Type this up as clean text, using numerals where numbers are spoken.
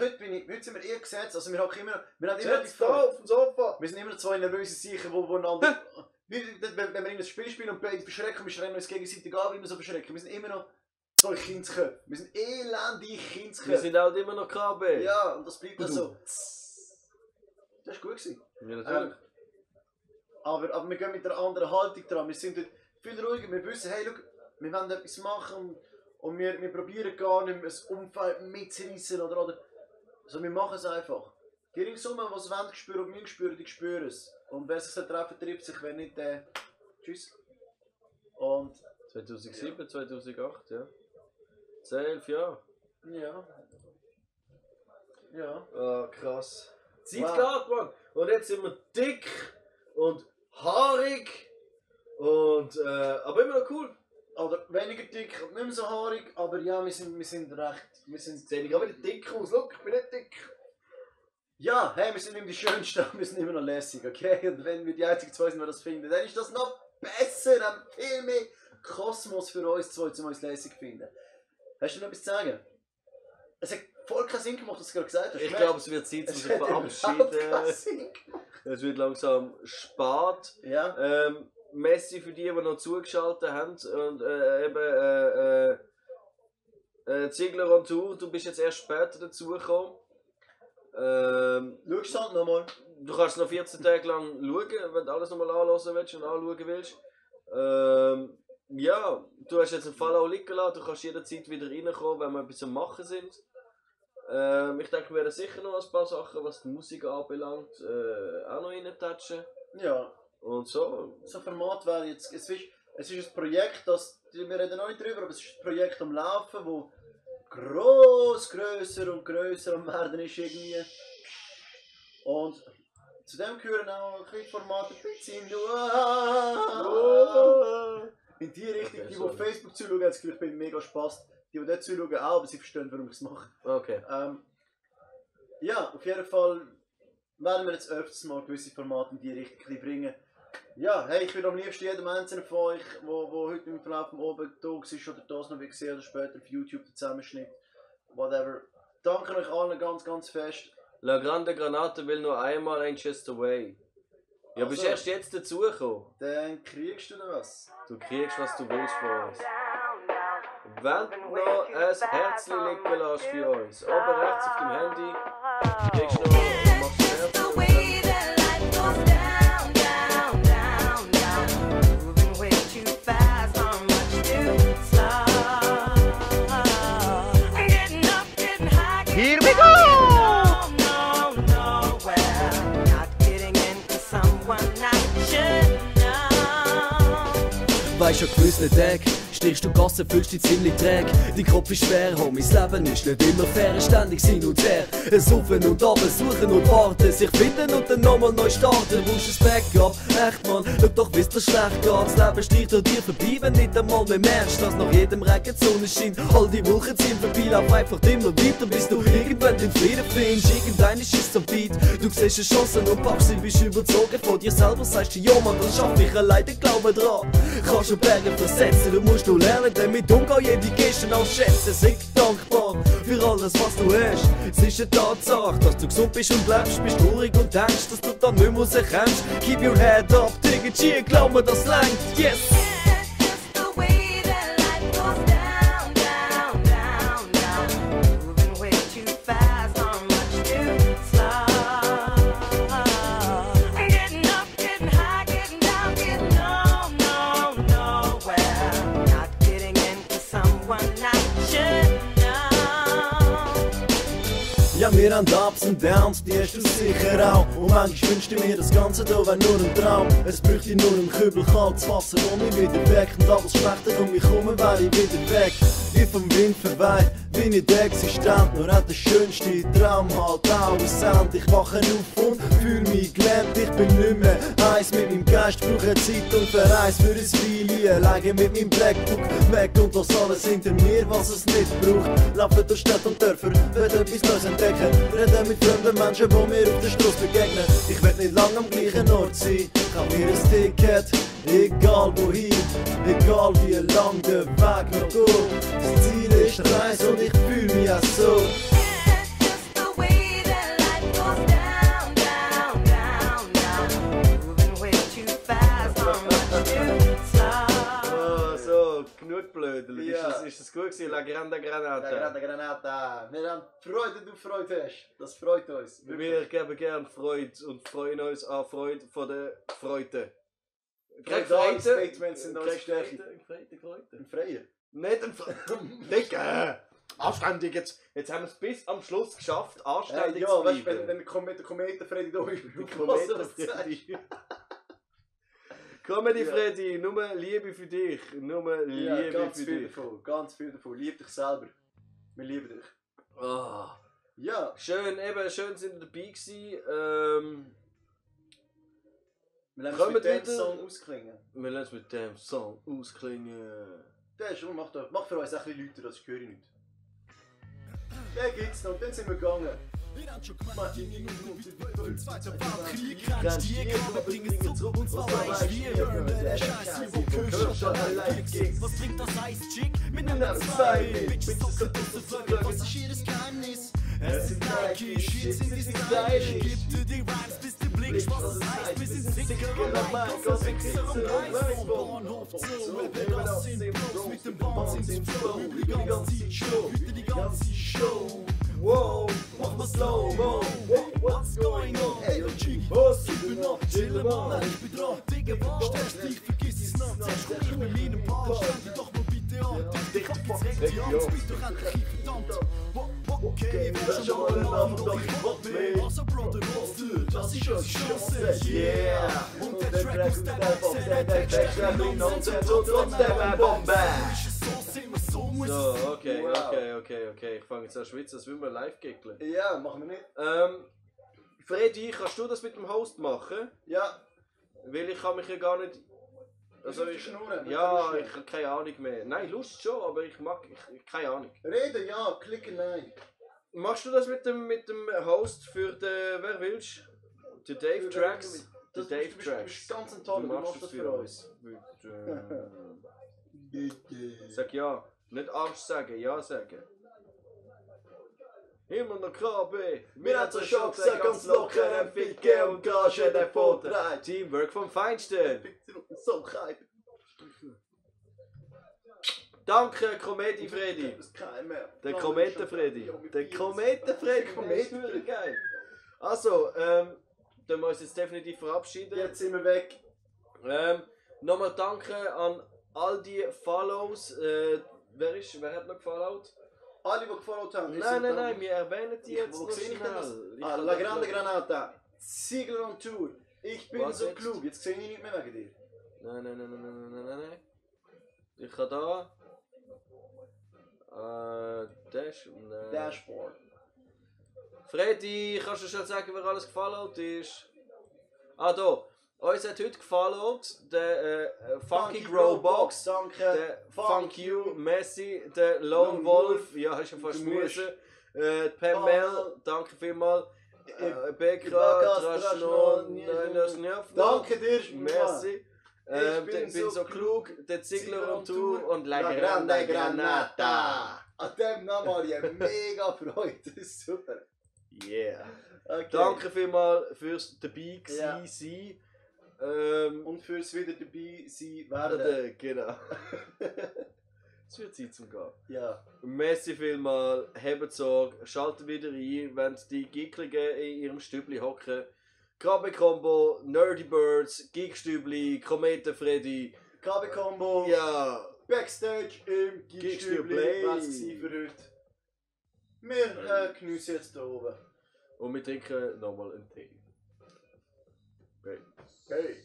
heute sind wir gesetzt, also wir haben immer noch auf dem Sofa! Wir sind immer noch zwei nervöse Sicher, wo einander... wenn wir irgendein Spiel spielen und beide verschrecken, wir schreien uns gegenseitig an, weil wir so verschrecken. Wir sind immer noch zwei Kindsköpfe. Wir sind elendige Kindsköpfe. Wir sind halt immer noch KB. Ja, und das bleibt dann so. Das war gut gewesen. Ja, natürlich. Aber wir gehen mit einer anderen Haltung dran. Wir sind viel ruhiger. Wir wissen, hey, schau, wir wollen etwas machen und wir probieren gar nicht mehr ein Umfeld mitzureissen oder. Also wir machen es einfach. Die ringsum, was wollen, spüren und müssen spüren, die spüren es. Und wer sich treffen, trifft sich, wenn nicht, tschüss. Und 2007, 2008, ja. 11 Jahre. Ja. Ja. Ah, krass. Zeit geht, Mann. Und jetzt sind wir dick und haarig und aber immer noch cool. Oder weniger dick und nicht mehr so haarig, aber ja, wir sind recht. Wir sind Sehe auch wieder dick aus. Schau, ich bin nicht dick. Ja, hey, wir sind nicht die Schönsten, wir sind immer noch lässig, okay? Und wenn wir die einzigen zwei sind, die das finden, dann ist das noch besser, dann viel mehr Kosmos für uns zwei, um uns lässig zu finden. Hast du noch etwas zu sagen? Es hat voll keinen Sinn gemacht, was du gerade gesagt hast. Ich glaube, es wird Zeit, sich verabschieden. Es wird langsam spät. Ja. Messi für die noch zugeschaltet haben und Ziegler on Tour, du bist jetzt erst später dazugekommen. Schaust du halt nochmal? Du kannst noch 14 Tage lang schauen, wenn du alles nochmal anhören willst und anschauen willst. Ja, du hast jetzt einen Fall auch liegen lassen, du kannst jederzeit wieder reinkommen, wenn wir etwas am Machen sind. Ich denke, wir werden sicher noch ein paar Sachen, was die Musik anbelangt, auch noch reintatschen. Ja. Und so. So ein Format wäre jetzt, es ist ein Projekt, wir reden noch nicht drüber, aber es ist ein Projekt am Laufen, wo grösser und grösser am werden ist irgendwie. Und zu dem gehören auch Formate ein bisschen in die Richtung, okay, die auf Facebook zuschauen, haben das Gefühl, ich bin mega Spaß. Die dort zuschauen auch, aber sie verstehen, warum ich es mache. Okay. Ja, auf jeden Fall werden wir jetzt öfters mal gewisse Formate in die Richtung bringen. Ja, hey, ich würde am liebsten jedem einzelnen von euch, wo heute im Verlauf von oben da ist oder das noch gesehen oder später auf YouTube den Zusammenschnitt, whatever. Danke euch allen ganz, ganz fest. La Grande Granate will nur einmal ein Just Away. Ja, bist erst jetzt dazugekommen. Dann kriegst du was. Du kriegst, was du willst von uns. Wenn du noch ein Herzchen liegen lässt für uns, oben rechts auf dem Handy, kriegst du noch Here we go! Weisst schon gewisse Tag, strichst du Gassen, fühlst dich ziemlich träge. Dein Kopf ist schwer, Homie, das Leben ist nicht immer fair, ständig hin und her. Saufen und runter, suchen und warten, sich finden und dann nochmal neu starten. Wunschst ein Backup, echt man, schau doch wie's dir schlecht geht. Das Leben streicht an dir vorbei, wenn nicht einmal mehr merkst, dass nach jedem Regen die Sonne scheint. All die Wolken ziehen vorbei, lauf einfach immer weiter, bis du irgendwann den Frieden findest. Irgendein ist es so weit, du siehst eine Chance und packst sie, bist überzogen von dir selber, sagst du, ja man, das schaff ich alleine, glaube dran. Kannst du Berge versetzen, du musst nur lernen, damit umgehen, jede Geste auch schätzen. Sei dankbar für alles, was du hast. Es ist eine Tatsache, dass du gesund bist und lebst, bist traurig und denkst, dass du dann nicht mehr rauskommst. Keep your head up, Digga, G, glaub mir, das langt, yes! Ja, wir haben Ups und Downs, die hast du sicher auch. Und manchmal wünschte mir das Ganze da wäre nur ein Traum. Es bräuchte nur einen Kübel kaltes Wasser, wo mich wieder weckt. Und alles schlechter um mich herum wäre ich wieder weg. Wie vom Wind verweiht, wie nicht existent. Nur hat der schönste Traum halt auch aussendet. Ich wache auf und fühl mich gelähmt. Ich bin nicht mehr eins mit meinem Geist, brauche Zeit und verreis für ein Weile. Alleine mit meinem Blackbook weg und lass alles hinter mir, was es nicht braucht. Laufe durch Städte und Dörfer, will etwas Neues entdecken. Reden mit fremden Menschen, die mir auf der Straße begegnen. Ich will nicht lang am gleichen Ort sein. Ich hab mir ein Ticket, egal wohin, egal wie lang der Weg noch geht. Das Ziel ist die Reise und ich fühl mich auch so. genug Blödel. Ja. Ist das gut gewesen? La Grande Granata. Granata. Granata. Wir haben Freude, du Freude hast. Das freut uns. Wir geben gern Freude und freuen uns an Freude von der Freude. Freudale Statements sind unsere Stärke. Freude. Ein Freier. Nicht ein Digga! Anständig, jetzt haben wir es bis am Schluss geschafft, anständig Ja, zu weißt du, bleiben. wenn der Kometen Freddy da ist. Die Kometen Freddy. Comedy Ja. Freddy, nur Liebe für dich. Nur Ja, Liebe ganz für viel dich. davon. Ganz viel davon. Lieb dich selber. Wir lieben dich. Ah. Ja. Schön sind ihr dabei gewesen. Wir lassen Kommen mit dem wieder- Song ausklingen. Wir lassen mit dem Song ausklingen. Der ist schon, mach für uns ein bisschen lauter, das höre ich nicht. Den gibt's noch, und dann sind wir gegangen. Zweiter Weltkrieg, grenzt die Jäger, wir bringen zurück, und zwar weiß wir. Der Scheiß, wie wo Kirche schon allein geht. Was bringt das Eis, Chick? Mit einer zwei Bitches, Socke, Dusse, Vögel, was ist jedes Geheimnis? Es sind Nike, Shit sind die stylisch. Gib dir die Rhymes, bis du blinkst, was es heißt. Wir sind sicker und mein Gott, Wichser und Eis. Vom Bahnhof zu, Rapper, das sind Bros. Mit dem Wahnsinn, Flow, die ganze Show, hüte die ganze Show. Wow, mach mal slow-mo, what's going on? Hey, yo, Chick, was? Ich bin noch chillen, Mann. Ich bin dran, Digga, was stellst dich? Vergiss es nicht. Zuerst komm ich mit meinem Paar, stell dich doch mal bitte an. Dich fuck jetzt regt die Angst, bist doch endlich hier verdammt. Okay, wir haben schon mal einen Namen, doch ich will mehr. Also, Brother, was du? Das ist unsere Chance, yeah. Und der Track aus der Box, der Backstep in uns und trotzdem eine Bombe. So sind wir, so muss es So, sein. okay. Wow. Ich fange jetzt an zu schwitzen, als würden wir live gickeln. Ja, machen wir nicht. Freddy, kannst du das mit dem Host machen? Ja, Weil ich kann mich ja gar nicht... Also Nicht ich, schnurren, ja, nicht ich habe keine Ahnung mehr. Nein, Lust schon, aber ich keine Ahnung. reden ja, klicken nein. Machst du das mit dem Host für den, wer willst? Den Dave Tracks? Das Der Dave du bist Tracks. ganz ein toller, du machst das für uns. Sag ja. Nicht Arsch sagen, ja sagen. Immer noch KB. Wir haben so schon gesagt, ganz locker, MPG und Gage, der Vortrag. Teamwork vom Feinsten. So geil. Danke, Comedy Freddy. Der Kometen Freddy. Der Kometen Freddy. Der ist wirklich geil. Also, dann wir uns jetzt definitiv verabschieden. Jetzt sind wir weg. Nochmal danke an all die Follows. Wer hat noch gefollowt? Alle, die gefollowt haben. Nein, wir erwähnen die jetzt Wo noch sehe ich denn das? schnell. Ich Ah, kann La das Grande noch- Granata. Ziegler on Tour. Ich bin Was so jetzt? klug. Jetzt sehe ich nicht mehr wegen dir. Nein. Ich kann da. Nein. Dashboard. Freddy, kannst du schon sagen, wer alles gefollowt ist? Ah, da. Uns hat heute gefollowt der Funky Grow Box, Danke. der Funk You, Messi, der Lone Wolf, ja, hast du fast Du musst. müssen. Pamel, danke vielmals. Bekra, Bakas, Trashnon, Trashnon, Danke dir. Merci. Ich Bin so klug, der Ziegler und Tour und La La Grande Granata. An dem Namen habe ich eine mega Freude. Das ist super. Yeah. Okay. Danke vielmals fürs dabei Ja. sein. Und fürs wieder dabei sein werden. Genau. Es wird Zeit zum Gehen. Ja. Merci vielmals, habt Sorge, schaltet wieder ein, wenn die Gickligen in ihrem Stübli hocken. Krabbe-Kombo, Nerdy Birds, Geekstübli, Kometen Freddy. KB-Combo. Ja, Backstage im Geekstübli. Geekstübli. Was war für heute. Wir geniessen jetzt hier oben. und wir trinken nochmal einen Tee. Okay. Hey.